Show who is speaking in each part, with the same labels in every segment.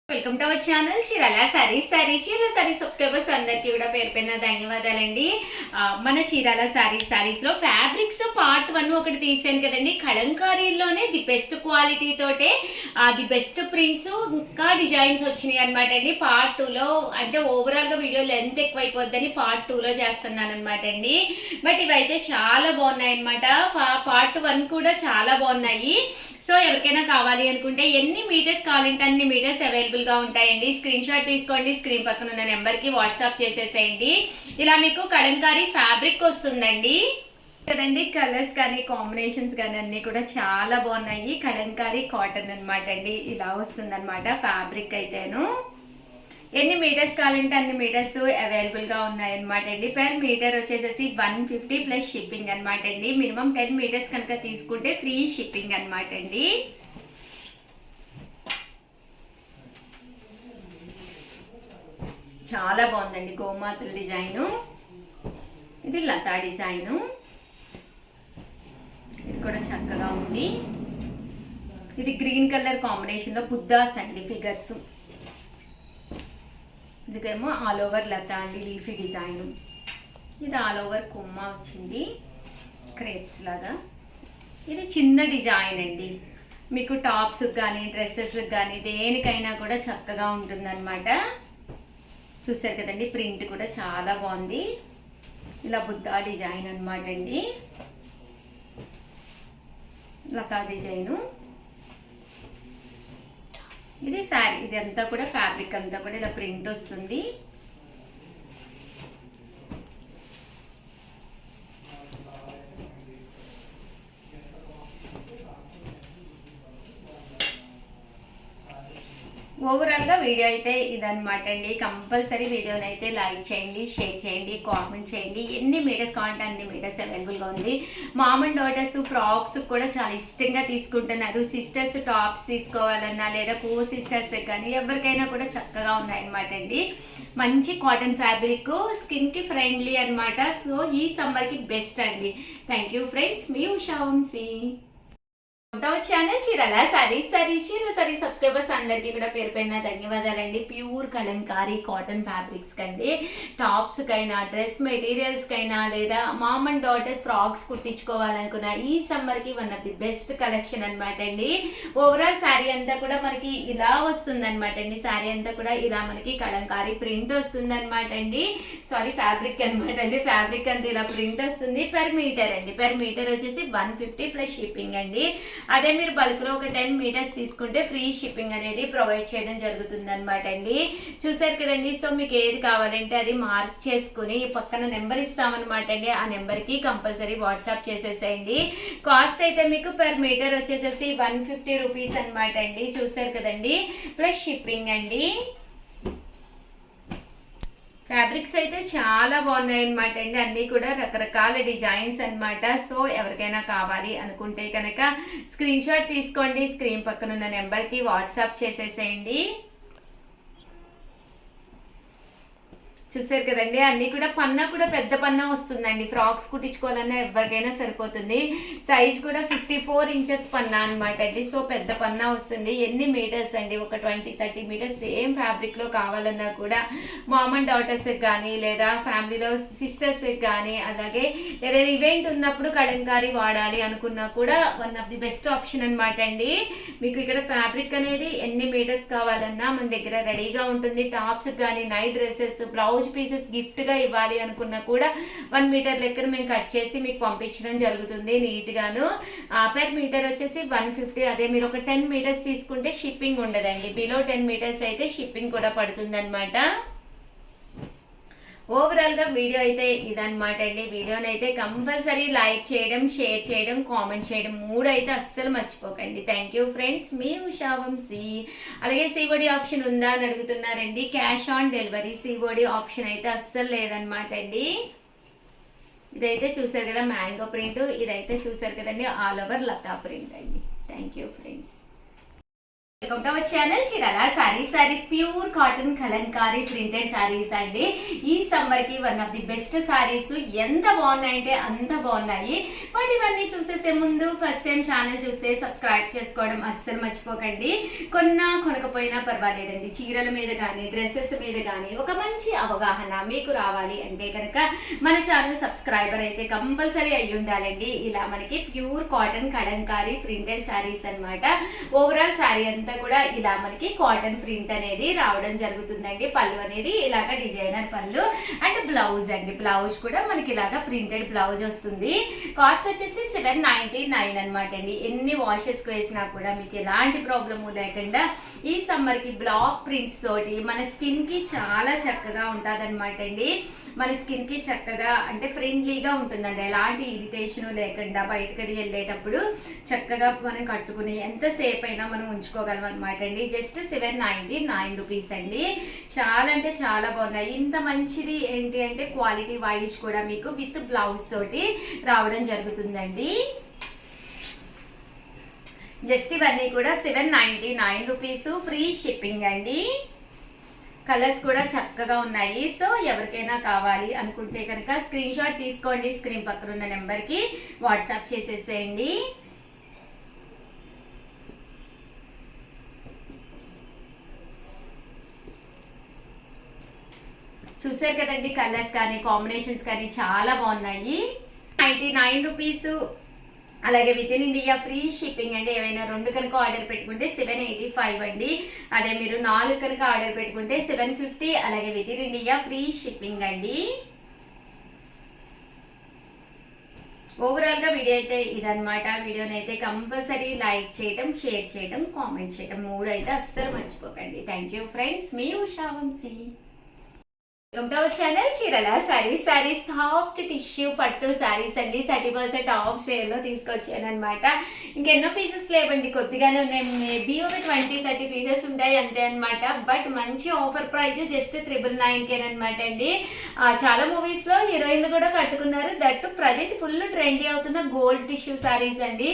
Speaker 1: Welcome to our channel Chirala saris subscribers అందరికీ కూడా పేరు పైన ధన్యవాదాలండి. మన చీరాల సారీస్ లో ఫ్యాబ్రిక్స్ పార్ట్ 1 ఒకటి తీసాను కదండి. కలంకారీలోనే ది బెస్ట్ క్వాలిటీ తోటే ది బెస్ట్ ప్రింట్స్ ఇంకా డిజైన్స్ వచ్చినాయి అనమాట అండి. పార్ట్ 2లో అంటే ఓవరాల్ గా వీడియో లెంత్ ఎక్కువైపోద్దని పార్ట్ 2లో చేస్తున్నాను అనమాట అండి. బట్ ఇవైతే చాలా బాగున్నాయి అనమాట. పార్ట్ 1 కూడా చాలా బాగున్నాయి. సో ఎవరికైనా కావాలి అనుకుంటే ఎన్ని మీటర్స్ కావాలంటే అన్ని మీటర్స్ అవైలబుల్గా ఉంటాయండి. స్క్రీన్ షాట్ తీసుకోండి, స్క్రీన్ పక్కన ఉన్న నెంబర్కి వాట్సాప్ చేసేసేయండి. ఇలా మీకు కలంకారీ ఫ్యాబ్రిక్ వస్తుందండి కదండి. కలర్స్ కానీ కాంబినేషన్స్ కానీ అన్నీ కూడా చాలా బాగున్నాయి. కలంకారీ కాటన్ అనమాట అండి. ఇలా వస్తుంది అనమాట ఫ్యాబ్రిక్ అయితేను. ఎన్ని మీటర్స్ కావాలంటే అన్ని మీటర్స్ అవైలబుల్గా ఉన్నాయన్నమాట అండి. పర్ మీటర్ వచ్చేసేసి 150 ప్లస్ షిప్పింగ్ అనమాట అండి. మినిమం 10 మీటర్స్ కనుక తీసుకుంటే ఫ్రీ షిప్పింగ్ అనమాట అండి. చాలా బాగుందండి. గోమాతల డిజైను, ఇది లతా డిజైను, ఇది కూడా చక్కగా ఉంది. ఇది గ్రీన్ కలర్ కాంబినేషన్లో బుద్ధాస్ అండి ఫిగర్స్. ఇదికేమో ఆల్ ఓవర్ లతా అండి లీఫీ డిజైన్. ఇది ఆల్ ఓవర్ కొమ్మ వచ్చింది క్రేప్స్ లాగా. ఇది చిన్న డిజైన్ అండి. మీకు టాప్స్ కానీ డ్రెస్సెస్ కానీ దేనికైనా కూడా చక్కగా ఉంటుందన్నమాట. చూసారు కదండి, ప్రింట్ కూడా చాలా బాగుంది. ఇలా బుద్ధా డిజైన్ అనమాట అండి. లతా డిజైను. ఇది శారీ, ఇది అంతా కూడా ఫ్యాబ్రిక్ అంతా కూడా ఇలా ప్రింట్ వస్తుంది. ఓవరాల్గా వీడియో అయితే ఇదనమాట అండి. కంపల్సరీ వీడియోని అయితే లైక్ చేయండి, షేర్ చేయండి, కామెంట్ చేయండి. ఎన్ని మీటర్స్ కావాలంటే అన్ని మీటర్స్ అవైలబుల్గా ఉంది. మామ్ అండ్ డాటర్స్ ఫ్రాక్స్ కూడా చాలా ఇష్టంగా తీసుకుంటున్నారు. సిస్టర్స్ టాప్స్ తీసుకోవాలన్నా లేదా కో సిస్టర్స్ కానీ ఎవరికైనా కూడా చక్కగా ఉన్నాయన్నమాట అండి. మంచి కాటన్ ఫ్యాబ్రిక్, స్కిన్కి ఫ్రెండ్లీ అనమాట. సో ఈ సమ్మర్కి బెస్ట్ అండి. థ్యాంక్ యూ ఫ్రెండ్స్, మీ Usha channel Chirala sari subscribers అందరికీ కూడా పేరు పైన ధన్యవాదాలండి. ప్యూర్ కలంకారీ కాటన్ ఫ్యాబ్రిక్స్ కండి. టాప్స్ కైనా డ్రెస్ మెటీరియల్స్ కైనా లేదా మామ్ అండ్ డాటర్ ఫ్రాక్స్ కుట్టించుకోవాలనుకున్న ఈ సమ్మర్ కి one of the best collection అనమాట అండి. ఓవరాల్ శారీ అంతా కూడా మనకి ఇలా వస్తుంది అనమాట అండి. శారీ అంతా కూడా ఇలా మనకి కలంకారీ ప్రింట్ వస్తుంది అనమాట అండి. సారీ ఫ్యాబ్రిక్ అనమాట అండి. ఫ్యాబ్రిక్ అంతా ఇలా ప్రింట్ వస్తుంది. పెర్ మీటర్ అండి. పెర్ మీటర్ వచ్చేసి 150 ప్లస్ షిప్పింగ్ అండి. అదే మీరు బల్క్లో ఒక 10 మీటర్స్ తీసుకుంటే ఫ్రీ షిప్పింగ్ అనేది ప్రొవైడ్ చేయడం జరుగుతుంది అనమాట అండి. చూసారు కదండి. సో మీకు ఏది కావాలంటే అది మార్క్ చేసుకుని పక్కన నెంబర్ ఇస్తామన్నమాట అండి. ఆ నెంబర్కి కంపల్సరీ వాట్సాప్ చేసేసేయండి. కాస్ట్ అయితే మీకు పర్ మీటర్ వచ్చేసేసి 150 రూపీస్ అనమాట అండి. చూసారు కదండి, ప్లస్ షిప్పింగ్ అండి. ఫ్యాబ్రిక్స్ అయితే చాలా బాగున్నాయి అనమాట అండి. అన్నీ కూడా రకరకాల డిజైన్స్ అనమాట. సో ఎవరికైనా కావాలి అనుకుంటే కనుక స్క్రీన్ షాట్ తీసుకోండి, స్క్రీన్ పక్కన ఉన్న నెంబర్కి వాట్సాప్ చేసేసేయండి. చూసారు కదండి, అన్నీ కూడా పన్నా కూడా పెద్ద పన్నా వస్తుందండి. ఫ్రాక్స్ కుట్టించుకోవాలన్నా ఎవరికైనా సరిపోతుంది. సైజ్ కూడా 54 ఇంచెస్ పన్నా అనమాట అండి. సో పెద్ద పన్నా వస్తుంది. ఎన్ని మీటర్స్ అండి, ఒక 20-30 మీటర్స్ సేమ్ ఫ్యాబ్రిక్లో కావాలన్నా కూడా మామ్ అండ్ డాటర్స్కి కానీ లేదా ఫ్యామిలీలో సిస్టర్స్కి కానీ అలాగే ఏదైనా ఈవెంట్ ఉన్నప్పుడు కలంకారీ వాడాలి అనుకున్నా కూడా one of the best option అనమాట అండి. మీకు ఇక్కడ ఫ్యాబ్రిక్ అనేది ఎన్ని మీటర్స్ కావాలన్నా మన దగ్గర రెడీగా ఉంటుంది. టాప్స్ కానీ night dresses blouse pieces gift గా ఇవ్వాలి అనుకున్నా కూడా 1 మీటర్ లెక్కన మేము కట్ చేసి మీకు పంపించడం జరుగుతుంది నీట్ గాను. పర్ మీటర్ వచ్చేసి 150. అదే మీరు ఒక 10 మీటర్స్ తీసుకుంటే షిప్పింగ్ ఉండదండి. బిలో 10 మీటర్స్ అయితే షిప్పింగ్ కూడా పడుతుంది అనమాట. ఓవరాల్ గా వీడియో అయితే ఇదనమాట అండి. వీడియోని అయితే కంపల్సరీ లైక్ చేయడం, షేర్ చేయడం, కామెంట్ చేయడం 3 అయితే అస్సలు మర్చిపోకండి. థ్యాంక్ యూ ఫ్రెండ్స్, మీ ఉషా వంశీ. అలాగే సిఓడి ఆప్షన్ ఉందా అని అడుగుతున్నారండి. Cash on delivery COD option అయితే అస్సలు లేదనమాట అండి. ఇదైతే చూసారు కదా మ్యాంగో ప్రింట్, ఇదైతే చూసారు కదండి ఆల్ ఓవర్ లతా ప్రింట్ అండి. Thank you friends. Welcome to our channel Chirala saris pure cotton kalamkari printed saris అండి. ఈ సమ్మర్ కి one of the best saris. ఎంత బాగున్నాయంటే అంత బాగున్నాయి. బట్ ఇవన్నీ చూసేసే ముందు ఫస్ట్ టైం ఛానల్ చూస్తే సబ్స్క్రైబ్ చేసుకోవడం అస్సలు మర్చిపోకండి. కొనకపోయినా పర్వాలేదండి, చీరల మీద కానీ డ్రెస్సెస్ మీద కానీ ఒక మంచి అవగాహన మీకు రావాలి అంటే కనుక మన ఛానల్ సబ్స్క్రైబర్ అయితే కంపల్సరీ అయ్యి ఉండాలండి. ఇలా మనకి pure cotton kalamkari printed saris అన్నమాట. ఓవరాల్ సారీ అంతా కూడా ఇలా మనకి కాటన్ ప్రింట్ అనేది రావడం జరుగుతుందండి. పళ్ళు అనేది ఇలాగ డిజైనర్ పళ్ళు అండ్ బ్లౌజ్ అండి. బ్లౌజ్ కూడా మనకి ఇలాగ ప్రింటెడ్ బ్లౌజ్ వస్తుంది. కాస్ట్ వచ్చేసి 799 అనమాట అండి. ఎన్ని వాషెస్ వేసినా కూడా మీకు ఎలాంటి ప్రాబ్లము లేకుండా ఈ సమ్మర్ కి బ్లాక్ ప్రింట్స్ తోటి మన స్కిన్ కి చాలా చక్కగా ఉంటుంది అనమాట అండి. మన స్కిన్ కి చక్కగా అంటే ఫ్రెండ్లీగా ఉంటుందండి. ఎలాంటి ఇరిటేషన్ లేకుండా బయటకు వెళ్ళేటప్పుడు చక్కగా మనం కట్టుకుని ఎంతసేపు అయినా మనం ఉంచుకోగలం అనమాట అండి. జస్ట్ 799 రూపీస్ అండి. చాలా అంటే చాలా బాగున్నాయి. ఇంత మంచిది ఏంటి అంటే క్వాలిటీ వైజ్ కూడా మీకు విత్ బ్లౌజ్ తోటి రావడం జరుగుతుందండి. జస్ట్ ఇవన్నీ కూడా 799 రూపీస్, ఫ్రీ షిప్పింగ్ అండి. కలర్స్ కూడా చక్కగా ఉన్నాయి. సో ఎవరికైనా కావాలి అనుకుంటే కనుక స్క్రీన్ షాట్ తీసుకోండి. స్క్రీన్ పక్కన ఉన్న నెంబర్కి వాట్సాప్ చేసేసేయండి. చూసారు కదండి, కలర్స్ కానీ కాంబినేషన్స్ కానీ చాలా బాగున్నాయి. 99 రూపీస్. అలాగే within India free shipping అండి. ఏమైనా 2 కనుక ఆర్డర్ పెట్టుకుంటే 785 అండి. అదే మీరు 4 కనుక ఆర్డర్ పెట్టుకుంటే 750. అలాగే within India free shipping అండి. ఓవరాల్ గా వీడియో అయితే ఇదనమాట. వీడియోని అయితే కంపల్సరీ లైక్ చేయడం, షేర్ చేయడం, కామెంట్ చేయడం 3 అయితే అస్సలు మర్చిపోకండి. థ్యాంక్ యూ ఫ్రెండ్స్, మీ Usha Vamsi. Welcome to our channel Chirala saris soft tissue పట్టు సారీస్ అండి. 30% ఆఫ్ సేల్ లో తీసుకొచ్చాను అనమాట. ఇంకెన్నో పీసెస్ లేవండి, కొద్దిగానే ఉన్నాయి. మేబీ ఒక 20-30 పీసెస్ ఉంటాయి అంతే అనమాట. బట్ మంచి ఆఫర్ ప్రైస్ జస్ట్ 999 అనమాట అండి. చాలా మూవీస్ లో హీరోయిన్లు కూడా కట్టుకున్నారు. దట్టు ప్రజెంట్ ఫుల్ ట్రెండీ అవుతున్న గోల్డ్ టిష్యూ సారీస్ అండి.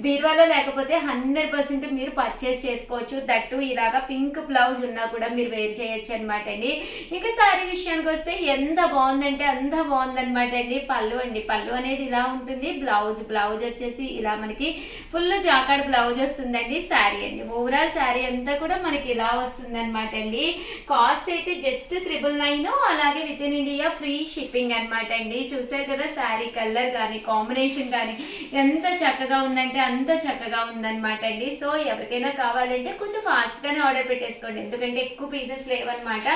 Speaker 1: బీరువాలో లేకపోతే 100% మీరు పర్చేస్ చేసుకోవచ్చు. దట్టు ఇలాగా పింక్ బ్లౌజ్ ఉన్నా కూడా మీరు వేర్ చేయొచ్చు అనమాట అండి. ఇంకా సారీ విషయానికి వస్తే ఎంత బాగుందంటే అంత బాగుందనమాట అండి. పళ్ళు అండి, పళ్ళు అనేది ఇలా ఉంటుంది. బ్లౌజ్ వచ్చేసి ఇలా మనకి ఫుల్ జాకాడ్ బ్లౌజ్ వస్తుందండి. శారీ అండి, ఓవరాల్ శారీ అంతా కూడా మనకి ఇలా వస్తుంది అనమాట అండి. కాస్ట్ అయితే జస్ట్ 999. అలాగే within India free shipping అనమాట అండి. చూసారు కదా, శారీ కలర్ కానీ కాంబినేషన్ కానీ ఎంత చక్కగా ఉందంటే అంత చక్కగా ఉందన్నమాట అండి. సో ఎవరికైనా కావాలంటే కొంచెం ఫాస్ట్ గానే ఆర్డర్ పెట్టేసుకోండి, ఎందుకంటే ఎక్కువ పీసెస్ లేవన్నమాట.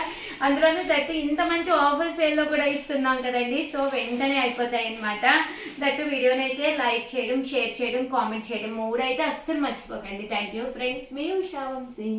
Speaker 1: అందులోనూ దట్టు ఇంత మంచి ఆఫర్ సేల్ లో కూడా ఇస్తున్నాం కదండి. సో వెంటనే అయిపోతాయి అనమాట. దట్టు వీడియోని అయితే లైక్ చేయడం, షేర్ చేయడం, కామెంట్ చేయడం 3 అయితే అస్సలు మర్చిపోకండి. థ్యాంక్ యూ ఫ్రెండ్స్, మీ ఉషా వంశీ.